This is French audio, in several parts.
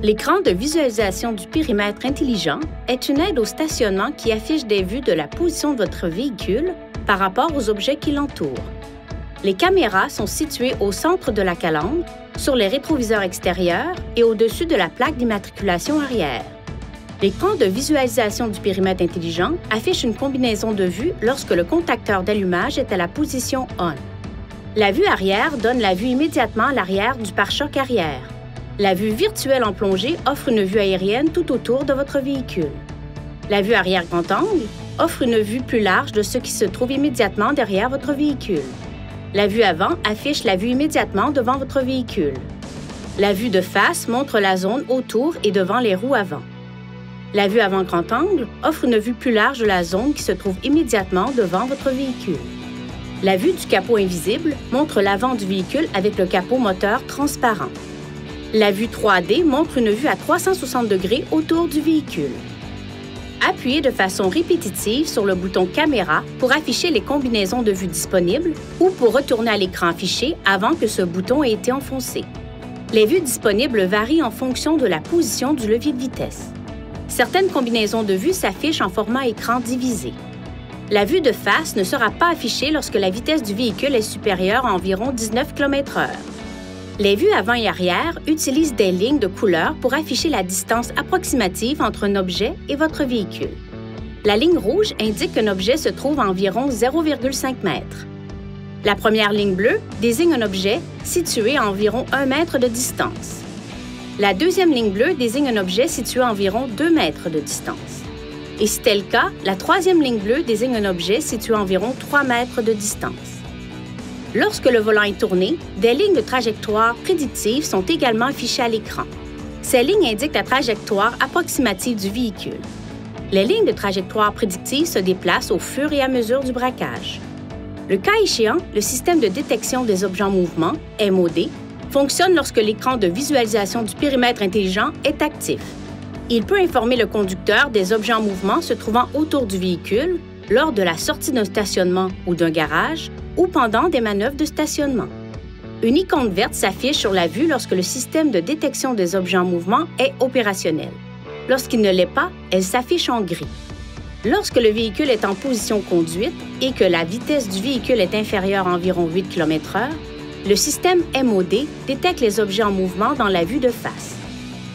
L'écran de visualisation du périmètre intelligent est une aide au stationnement qui affiche des vues de la position de votre véhicule par rapport aux objets qui l'entourent. Les caméras sont situées au centre de la calandre, sur les rétroviseurs extérieurs et au-dessus de la plaque d'immatriculation arrière. L'écran de visualisation du périmètre intelligent affiche une combinaison de vues lorsque le contacteur d'allumage est à la position ON. La vue arrière donne la vue immédiatement à l'arrière du pare-choc arrière. La vue virtuelle en plongée offre une vue aérienne tout autour de votre véhicule. La vue arrière grand angle offre une vue plus large de ce qui se trouve immédiatement derrière votre véhicule. La vue avant affiche la vue immédiatement devant votre véhicule. La vue de face montre la zone autour et devant les roues avant. La vue avant grand angle offre une vue plus large de la zone qui se trouve immédiatement devant votre véhicule. La vue du capot invisible montre l'avant du véhicule avec le capot moteur transparent. La vue 3D montre une vue à 360 degrés autour du véhicule. Appuyez de façon répétitive sur le bouton « Caméra » pour afficher les combinaisons de vues disponibles ou pour retourner à l'écran affiché avant que ce bouton ait été enfoncé. Les vues disponibles varient en fonction de la position du levier de vitesse. Certaines combinaisons de vues s'affichent en format écran divisé. La vue de face ne sera pas affichée lorsque la vitesse du véhicule est supérieure à environ 19 km/h. Les vues avant et arrière utilisent des lignes de couleur pour afficher la distance approximative entre un objet et votre véhicule. La ligne rouge indique qu'un objet se trouve à environ 0,5 m. La première ligne bleue désigne un objet situé à environ 1 mètre de distance. La deuxième ligne bleue désigne un objet situé à environ 2 mètres de distance. Et si tel le cas, la troisième ligne bleue désigne un objet situé à environ 3 mètres de distance. Lorsque le volant est tourné, des lignes de trajectoire prédictives sont également affichées à l'écran. Ces lignes indiquent la trajectoire approximative du véhicule. Les lignes de trajectoire prédictive se déplacent au fur et à mesure du braquage. Le cas échéant, le système de détection des objets en mouvement, MOD, fonctionne lorsque l'écran de visualisation du périmètre intelligent est actif. Il peut informer le conducteur des objets en mouvement se trouvant autour du véhicule lors de la sortie d'un stationnement ou d'un garage ou pendant des manœuvres de stationnement. Une icône verte s'affiche sur la vue lorsque le système de détection des objets en mouvement est opérationnel. Lorsqu'il ne l'est pas, elle s'affiche en gris. Lorsque le véhicule est en position conduite et que la vitesse du véhicule est inférieure à environ 8 km/h, le système MOD détecte les objets en mouvement dans la vue de face.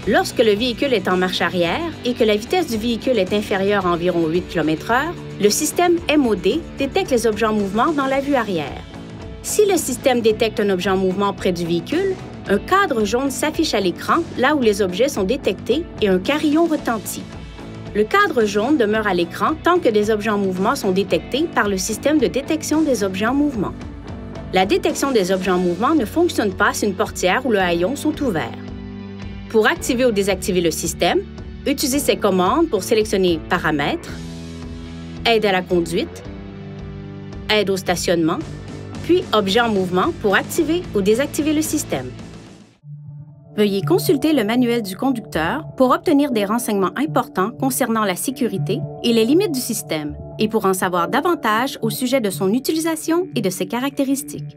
Lorsque le véhicule est en marche arrière et que la vitesse du véhicule est inférieure à environ 8 km/h, le système MOD détecte les objets en mouvement dans la vue arrière. Si le système détecte un objet en mouvement près du véhicule, un cadre jaune s'affiche à l'écran là où les objets sont détectés et un carillon retentit. Le cadre jaune demeure à l'écran tant que des objets en mouvement sont détectés par le système de détection des objets en mouvement. La détection des objets en mouvement ne fonctionne pas si une portière ou le haillon sont ouverts. Pour activer ou désactiver le système, utilisez ces commandes pour sélectionner Paramètres, Aide à la conduite, Aide au stationnement, puis Objets en mouvement pour activer ou désactiver le système. Veuillez consulter le manuel du conducteur pour obtenir des renseignements importants concernant la sécurité et les limites du système et pour en savoir davantage au sujet de son utilisation et de ses caractéristiques.